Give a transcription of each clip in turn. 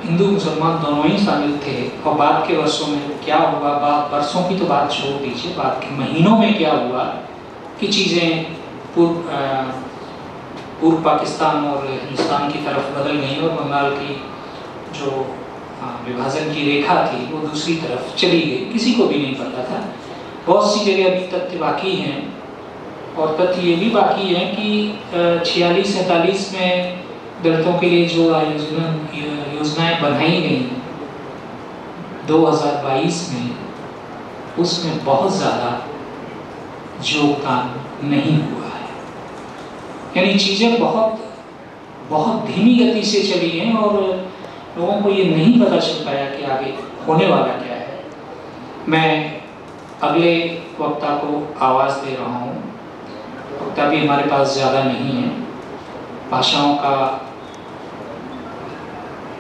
हिंदू मुसलमान दोनों ही शामिल थे, और बाद के वर्षों में क्या हुआ, वर्षों की तो बात छोड़ दीजिए, बाद के महीनों में क्या हुआ कि चीज़ें पूर्व पाकिस्तान और हिंदुस्तान की तरफ बदल गई और बंगाल की जो विभाजन की रेखा थी वो दूसरी तरफ चली गई, किसी को भी नहीं पता था। बहुत सी जगह अभी तथ्य बाकी हैं, और तथ्य ये भी बाकी है कि 46-47 में दलितों के लिए जो योजनाएं बनाई गई 2022 में, उसमें बहुत ज़्यादा योगदान नहीं हुआ है। यानी चीज़ें बहुत बहुत धीमी गति से चली हैं और लोगों को ये नहीं पता चल पाया कि आगे होने वाला क्या है। मैं अगले वक्ता को आवाज़ दे रहा हूँ। वक्ता भी हमारे पास ज़्यादा नहीं है, भाषाओं का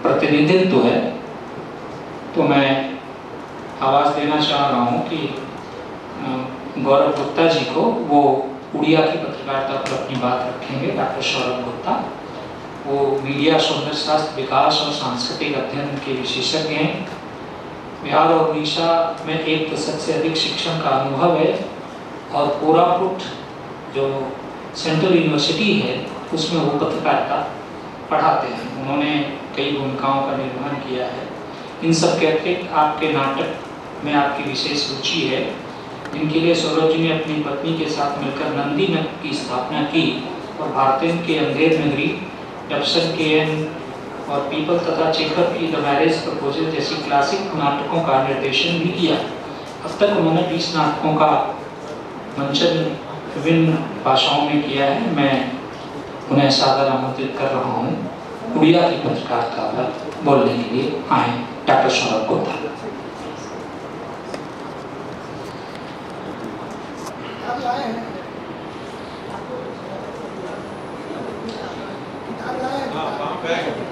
प्रतिनिधित्व है, तो मैं आवाज़ देना चाह रहा हूँ कि गौरव गुप्ता जी को। वो उड़िया की पत्रकारिता पर अपनी बात रखेंगे। डॉक्टर सौरभ गुप्ता, वो मीडिया सौंदर्य शास्त्र विकास और सांस्कृतिक अध्ययन के विशेषज्ञ हैं। बिहार और उड़ीसा में 1 दशक से अधिक शिक्षण का अनुभव है, और कोरापुट जो सेंट्रल यूनिवर्सिटी है उसमें वो पत्रकारिता पढ़ाते हैं। उन्होंने कई भूमिकाओं का निर्वहन किया है। इन सब के अतिरिक्त आपके नाटक में आपकी विशेष रुचि है, जिनके लिए सौरभ जी ने अपनी पत्नी के साथ मिलकर नंदी नाटक की स्थापना की, और भारतीय के अंधेर नगरी, डब्सन के एन और पीपल तथा चेखव की द मैरिज प्रपोजल जैसी क्लासिक नाटकों का निर्देशन भी किया। अब तक उन्होंने 20 नाटकों का मंचन विभिन्न भाषाओं में किया है। मैं उन्हें सादर आमंत्रित कर रहा हूँ उड़िया की पत्रकारिता पर बोलने के लिए आए डॉक्टर सौरभ गुप्ता।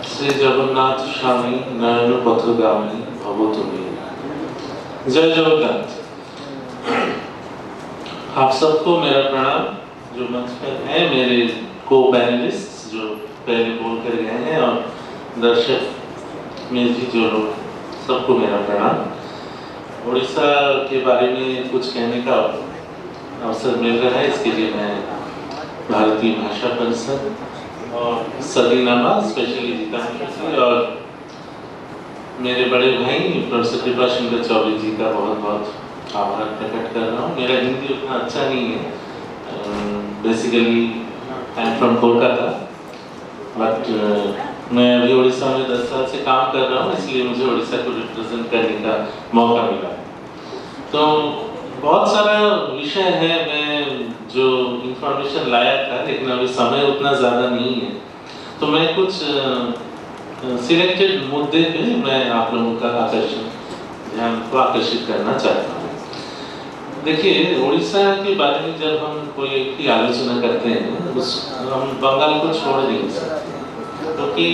श्री जगन्नाथ स्वामी नयन पथगामी भव तुम्हें। जय जगन्नाथ। आप सबको मेरा प्रणाम। जो मंच पर हैं मेरे को पैनलिस्ट जो पहले बोल कर गए हैं, और दर्शक में भी जो लोग, सबको मेरा प्रणाम। उड़ीसा के बारे में कुछ कहने का अवसर मिल रहा है, इसके लिए मैं भारतीय भाषा परिषद और सलीनामा स्पेशली जीता हूँ, और मेरे बड़े भाई प्रोफेसर कृपा शंकर चौबे जी का बहुत बहुत आभार प्रकट कर रहा हूँ। मेरा हिंदी उतना अच्छा नहीं है, basically I am from Kolkata, but मैं अभी उड़ीसा में 10 साल से काम कर रहा हूँ, इसलिए मुझे उड़ीसा को रिप्रेजेंट करने का मौका मिला। तो बहुत सारा विषय है, मैं जो इंफॉर्मेशन लाया था, लेकिन अभी समय उतना ज़्यादा नहीं है, तो मैं कुछ सिलेक्टेड मुद्दे पे मैं आप लोगों का ध्यान को आकर्षित करना चाहता हूँ। देखिए, उड़ीसा के बारे में जब हम कोई की आलोचना करते हैं, हम बंगाल को छोड़ नहीं सकते, क्योंकि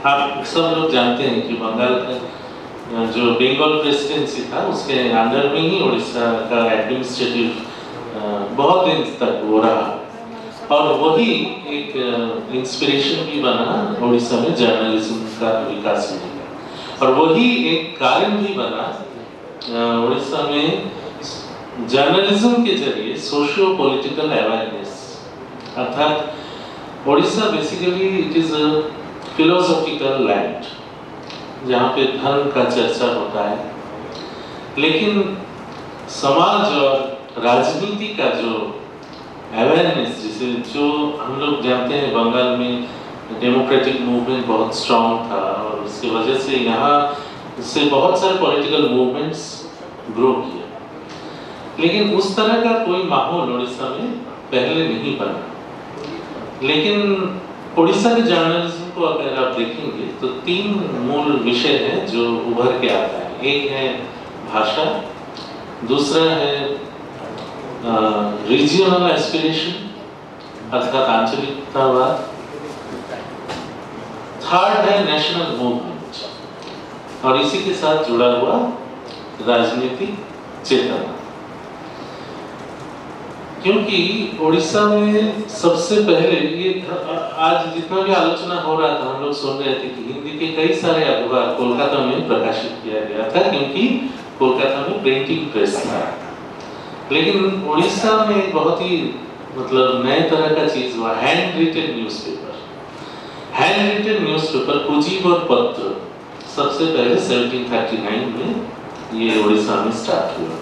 आप सब लोग जानते हैं कि बंगाल का जो बंगाल प्रेसिडेंसी था, उसके अंडर में ही उड़ीसा का एडमिनिस्ट्रेटिव बहुत दिन तक हो रहा, और वही एक इंस्पिरेशन भी बना उड़ीसा में जर्नलिज्म का विकास होने का, और वही एक कारण भी बना उड़ीसा में जर्नलिज्म के जरिए सोशियो पॉलिटिकल अवेयरनेस। अर्थात Orissa basically it is a philosophical land, जहाँ पे धर्म का चर्चा होता है, लेकिन समाज और राजनीति का जो अवेयरनेस, जिसे जो हम लोग जानते हैं बंगाल में डेमोक्रेटिक मूवमेंट बहुत स्ट्रांग था, और उसकी वजह से यहाँ से बहुत सारे पॉलिटिकल मूवमेंट्स ग्रो किया, लेकिन उस तरह का कोई माहौल उड़ीसा में पहले नहीं बना। लेकिन उड़ीसा के जर्नलिज्म को अगर आप देखेंगे तो 3 मूल विषय हैं जो उभर के आता है। एक है भाषा, दूसरा है रीजनल एस्पिरेशन अर्थात आंचलिकतावाद, थर्ड है नेशनल मूवमेंट, और इसी के साथ जुड़ा हुआ राजनीतिक चेतना। क्योंकि उड़ीसा में सबसे पहले ये आज जितना भी आलोचना हो रहा था, हम लोग सुन रहे थे कि हिंदी के कई सारे अखबार कोलकाता में प्रकाशित किया गया था, क्योंकि कोलकाता में प्रिंटिंग प्रेस था। लेकिन उड़ीसा में एक बहुत ही मतलब नए तरह का चीज हुआ, handwritten newspaper. Handwritten newspaper कुजीब और पत्र सबसे पहले 1739 में ये उड़ीसा में स्टार्ट हुआ।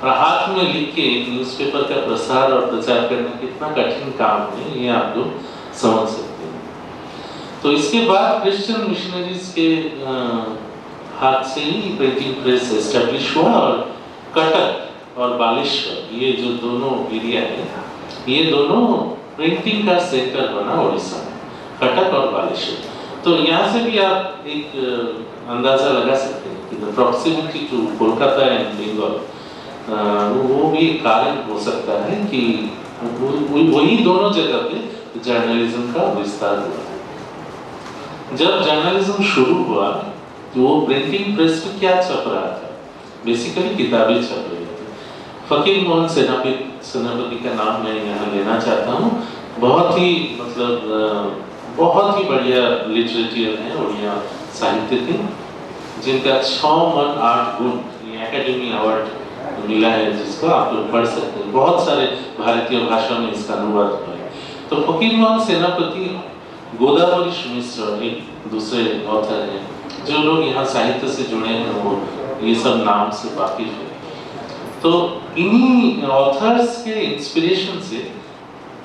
और हाथ में लिख के एक न्यूज़पेपर का प्रसार और प्रचार करना कितना कठिन काम है, ये आप लोग समझ सकते हैं। तो इसके बाद क्रिश्चियन मिशनरीज के हाथ से ही प्रिंटिंग प्रेस एस्टेब्लिश हुआ, और कटक और बालेश्वर ये जो दोनों एरिया है, ये दोनों प्रिंटिंग का सेंटर बना उड़ीसा में, कटक और बालेश्वर। तो यहाँ से भी आप एक अंदाजा लगा सकते हैं कि the proximity to Kolkata and Bengal वो भी कारण हो सकता है कि वही दोनों जगह पे जर्नलिज्म का विस्तार हुआ। जब जर्नलिज्म शुरू हुआ तो वो प्रिंटिंग प्रेस पे क्या छप रहा था, बेसिकली किताबें छप रही थी। फकीर मोहन सेनापति का नाम मैं यहाँ लेना चाहता हूँ। बहुत ही मतलब बहुत ही बढ़िया लिटरेचर है उड़िया साहित्य के, जिनका 6 मन 8 गुण ये एकेडमी अवार्ड मिला है, जिसको आप लोग पढ़ सकते हैं। बहुत सारे भारतीय भाषा में इसका अनुवाद हुआ है। तो फकीर मोहन सेनापति, गोदावरी मिश्र एक दूसरे ऑथर हैं। जो लोग यहाँ साहित्य से जुड़े हैं वो ये सब नाम से वाकिफ है। तो इन्हीं ऑथर्स के इंस्पिरेशन से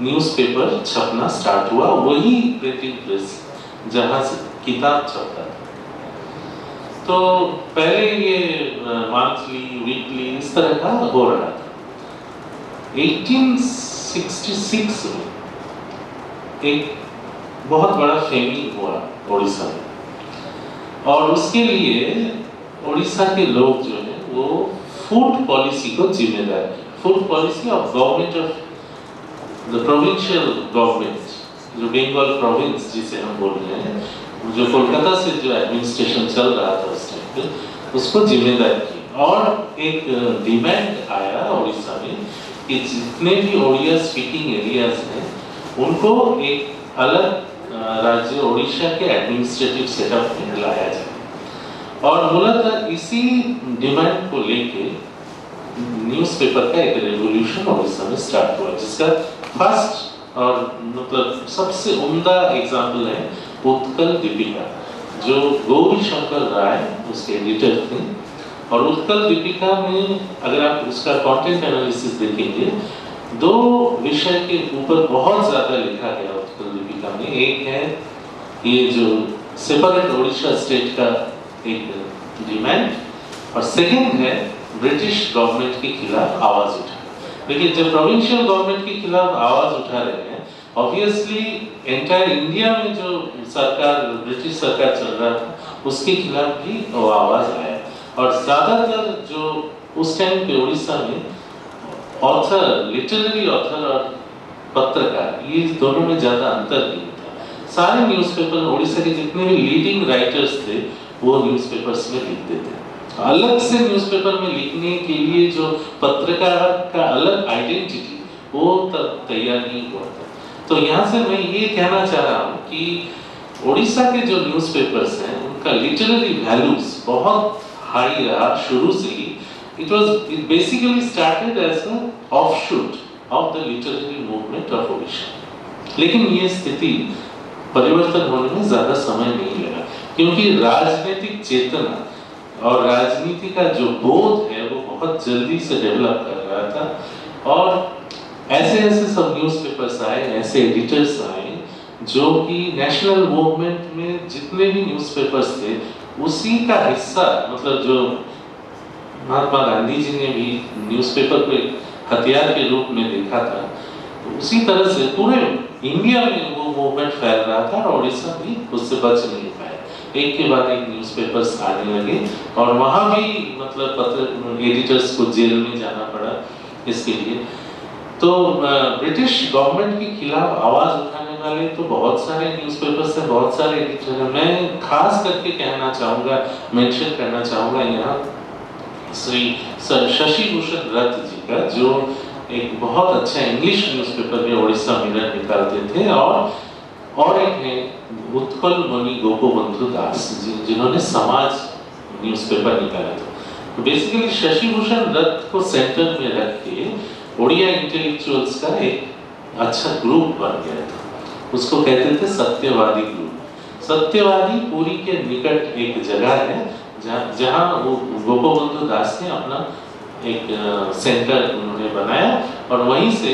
न्यूज़पेपर छपना स्टार्ट हुआ, वही प्रिंटिंग प्रेस जहाँ से किताब छपता था। तो पहले ये मंथली वीकली इस तरह का हो रहा था। 1866 में एक बहुत बड़ा फेमिन हुआ उड़ीसा में, और उसके लिए उड़ीसा के लोग जो है वो फूड पॉलिसी को जिम्मेदार किया। Food policy of government of the provincial government, जो बंगाल प्रोविंस जिसे हम बोल रहे हैं, जो कोलकाता से जो एडमिनिस्ट्रेशन चल रहा था उस टाइम पे, उसको जिम्मेदार की। और एक डिमांड आया उड़ीसा में कि जितने भी ओडिया स्पीकिंग एरियाज हैं उनको एक अलग राज्य उड़ीसा के एडमिनिस्ट्रेटिव सेटअप में लाया जाए। और मूलतः इसी डिमांड को लेके न्यूज़पेपर का एक रेवोल्यूशन उड़ीसा में स्टार्ट हुआ, जिसका फर्स्ट और मतलब सबसे उम्दा एग्जाम्पल है उत्कल दीपिका, जो गौरी शंकर राय उसके एडिटर थे। और उत्कल दीपिका में अगर आप उसका कंटेंट एनालिसिस देखेंगे, 2 विषय के ऊपर बहुत ज्यादा लिखा गया उत्कल दीपिका में। एक है ये जो सेपरेट उड़ीसा स्टेट का एक डिमांड, और सेकंड है ब्रिटिश गवर्नमेंट के खिलाफ आवाज उठा। लेकिन जब प्रोविंशियल गवर्नमेंट के खिलाफ आवाज उठा रहे हैं, ऑब्वियसली एंटायर इंडिया में जो सरकार ब्रिटिश सरकार चल रहा था उसके खिलाफ भी वो आवाज आया। और ज्यादातर जो उस टाइम पे उड़ीसा में ऑथर, लिटरेरी ऑथर और पत्रकार, ये दोनों में ज्यादा अंतर नहीं था। सारे न्यूज़पेपर उड़ीसा के जितने भी लीडिंग राइटर्स थे वो न्यूज़पेपर्स में लिखते थे। अलग से न्यूज़पेपर में लिखने के लिए जो पत्रकार का अलग आइडेंटिटी वो तब तैयार नहीं हुआ था। तो यहाँ से मैं ये कहना चाह रहा हूँ कि उड़ीसा के जो न्यूज़पेपर्स हैं उनका लिटरेरी वैल्यूज बहुत हाई रहा शुरू से ही। it basically started as a offshoot of the literary movement of Odisha। लेकिन ये स्थिति परिवर्तन होने में ज्यादा समय नहीं लगा, क्योंकि राजनीतिक चेतना और राजनीति का जो बोध है वो बहुत जल्दी से डेवलप कर रहा था। और ऐसे ऐसे सब न्यूज़पेपर्स आए, ऐसे एडिटर्स आए जो कि नेशनल मूवमेंट में जितने भी न्यूज़पेपर्स थे उसी का हिस्सा, मतलब जो महात्मा गांधी जी ने भी न्यूज़पेपर को एक हथियार के रूप में देखा था, तो उसी तरह से पूरे इंडिया में वो मूवमेंट फैल रहा था और उड़ीसा भी उससे बच नहीं पाया। एक के बाद एक न्यूज़पेपर्स आने लगे और वहाँ भी मतलब पत्र एडिटर्स को जेल में जाना पड़ा इसके लिए। तो ब्रिटिश गवर्नमेंट के खिलाफ आवाज उठाने वाले तो बहुत सारे न्यूज़पेपर्स हैं, बहुत सारे एडिटर हैं। मैं खास करके कहना चाहूँगा, मेंशन करना चाहूँगा यहाँ श्री शशि भूषण रथ जी का, जो एक बहुत अच्छा इंग्लिश न्यूज़पेपर में ओडिशा मिरर निकालते थे, और एक है उत्कल मणि गोपबंधु दास जिन्होंने समाज न्यूज़पेपर निकाला था। तो बेसिकली शशि भूषण दत्त को सेंटर में रख के ओडिया इंटेलेक्चुअल्स का एक अच्छा ग्रुप बन गया था। उसको कहते थे सत्यवादी ग्रुप। सत्यवादी पुरी के निकट एक जगह है जहाँ वो गोपबंधु दास ने अपना एक सेंटर उन्होंने बनाया, और वहीं से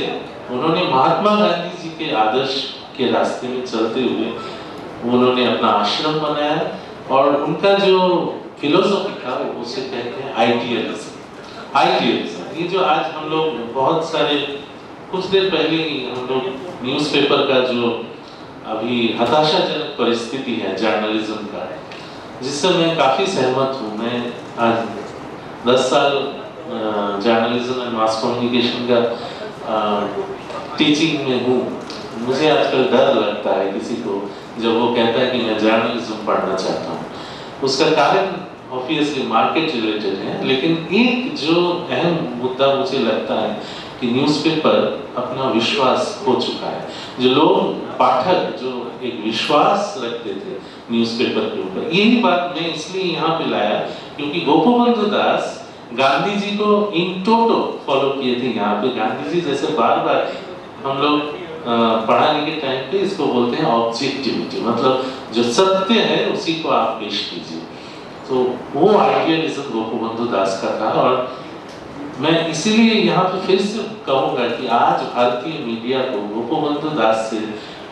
उन्होंने महात्मा गांधी जी के आदर्श के रास्ते में चलते हुए उन्होंने अपना आश्रम बनाया, और उनका जो फिलोसॉफी था उसे कहते हैं आइडियलिज्म। आइडियलिज्म ये जो आज हम लोग बहुत सारे, कुछ देर पहले ही हम लोग न्यूज़पेपर का जो अभी हताशाजनक परिस्थिति है जर्नलिज्म का, जिससे मैं काफ़ी सहमत हूँ। मैं आज 10 साल जर्नलिज्म एंड मास कम्युनिकेशन का टीचिंग में हूँ। मुझे आजकल डर लगता है किसी को जब वो कहता है कि मैं जर्नलिज्म पढ़ना चाहता हूँ। उसका कारण ऑब्वियसली मार्केट रिलेटेड है, लेकिन एक जो अहम मुद्दा मुझे लगता है कि न्यूज़पेपर अपना विश्वास खो चुका है। जो लोग पाठक जो एक विश्वास रखते थे न्यूज़पेपर के ऊपर, यही बात मैं इसलिए यहाँ पे लाया क्योंकि गोपबंधु दास गांधी जी को इन टोटो फॉलो किए थे। यहाँ पे गांधी जी जैसे बार बार हम लोग पढ़ाने के टाइम पे इसको बोलते हैं ऑब्जेक्टिविटी, मतलब जो सत्य है उसी को आप पेश कीजिए। तो वो आइडियलिज्म गोपबंधु दास का था, और मैं इसीलिए यहाँ पे फिर से कहूँगा कि आज भारतीय मीडिया को गोपबंधु दास से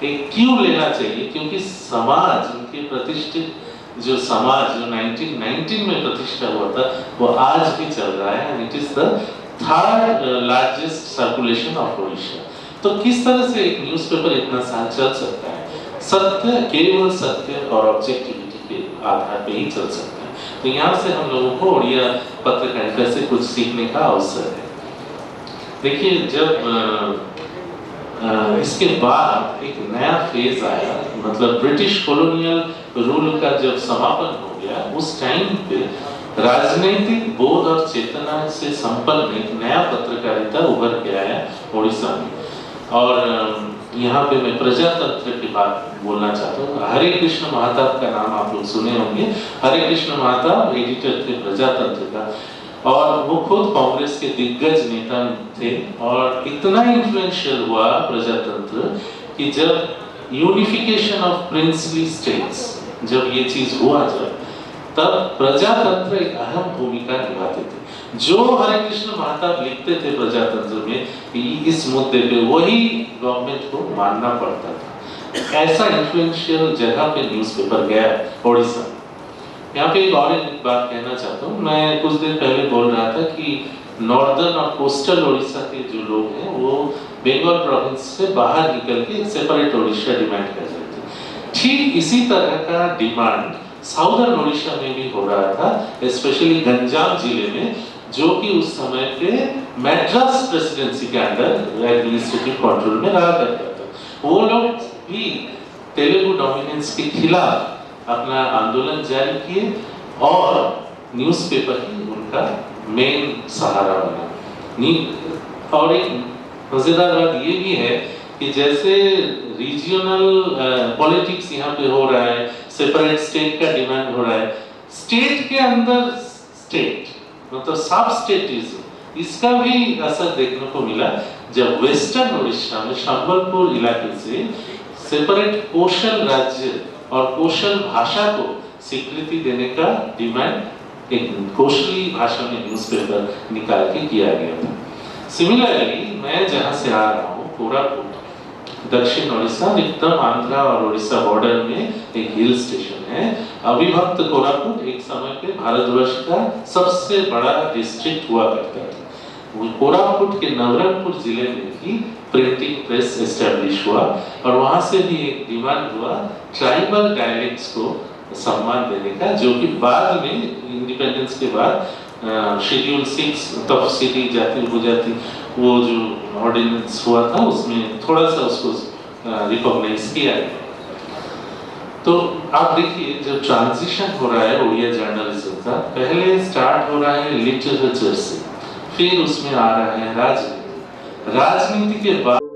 एक क्यों लेना चाहिए, क्योंकि समाज, उनके प्रतिष्ठित जो समाज जो 1919 में प्रतिष्ठा हुआ था वो आज भी चल रहा है, and it is the third largest circulation of Odisha. तो किस तरह से एक न्यूज़पेपर इतना साल चल सकता है? सत्य, केवल सत्य और ऑब्जेक्टिविटी के आधार पे ही चल सकता है। तो यहाँ से हम लोगों को ओडिया पत्रकारिता से कुछ सीखने का अवसर है। देखिए, जब इसके बाद एक नया फेज आया, मतलब ब्रिटिश कॉलोनियल रूल का जब समापन हो गया, उस टाइम पे राजनीतिक बोध और चेतना से संपन्न एक नया पत्रकारिता उभर के आया उड़ीसा में। और यहाँ पे मैं प्रजातंत्र की बात बोलना चाहता हूँ। हरे कृष्ण महताब का नाम आप लोग सुने होंगे। हरे कृष्ण महताब एडिटर थे प्रजातंत्र का, और वो खुद कांग्रेस के दिग्गज नेता थे, और इतना इन्फ्लुएंशियल हुआ प्रजातंत्र कि जब यूनिफिकेशन ऑफ प्रिंसली स्टेट्स, जब ये चीज हुआ, तब प्रजातंत्र एक अहम भूमिका निभाते थे। जो हरे कृष्ण महताब लिखते थे प्रजातंत्र में इस मुद्दे पे, वही गवर्नमेंट को मानना पड़ता था। ऐसा इन्फ्लुएंशियल जगह पे न्यूज़पेपर गया ओडिशा। यहाँ पे एक और बात कहना चाहता हूँ। मैं कुछ दिन पहले बोल रहा था कि नॉर्दर्न और कोस्टल ओडिशा के जो लोग हैं वो बंगाल प्रोविंस से बाहर निकल के सेपरेट ओडिशा डिमांड कर रहे थे। ठीक इसी तरह का डिमांड साउदर्न ओडिशा में भी हो रहा था, स्पेशली गंजाम जिले में, जो कि उस समय पे मैड्रास प्रेसिडेंसी के अंडर एडमिनिस्ट्रेटिव कंट्रोल में रहा करता था। वो लोग भी तेलुगु डोमिनेंस के खिलाफ अपना आंदोलन जारी किए, और न्यूज़पेपर ही उनका मेन सहारा बना। और एक मजेदार बात ये भी है कि जैसे रीजनल पॉलिटिक्स यहाँ पे हो रहा है, सेपरेट स्टेट का डिमांड हो रहा है, स्टेट के अंदर स्टेट, मतलब सब स्टेटिज्म, इसका भी असर देखने को मिला जब वेस्टर्न उड़ीसा में संबलपुर इलाके से सेपरेट कोशल राज्य और कोशल भाषा को स्वीकृति देने का डिमांड एक कोशली भाषा में न्यूज़पेपर निकाल के किया गया था। सिमिलरली मैं जहाँ से आ रहा हूँ, कोरापुट, दक्षिण उड़ीसा, एकदम आंध्रा और उड़ीसा बॉर्डर में एक हिल स्टेशन है। अविभक्त कोरापुट एक समय पे भारतवर्ष का सबसे बड़ा डिस्ट्रिक्ट हुआ करता था। कोरापुट के नवरंगपुर जिले में भी प्रिंटिंग प्रेस एस्टैब्लिश हुआ, और वहां से भी एक डिमांड हुआ ट्राइबल डायलेक्ट्स को सम्मान देने का, जो कि बाद में इंडिपेंडेंस के बाद शेड्यूल 6 तफसीली जाति उपजाति वो जो ऑर्डिनेंस हुआ था उसमें थोड़ा सा उसको रिकॉग्नाइज किया गया। तो आप देखिए, जब ट्रांजिशन हो रहा है ओडिया जर्नलिज्म का, पहले स्टार्ट हो रहा है लिटरेचर से, फिर उसमें आ रहा है राजनीति, राजनीति के बाद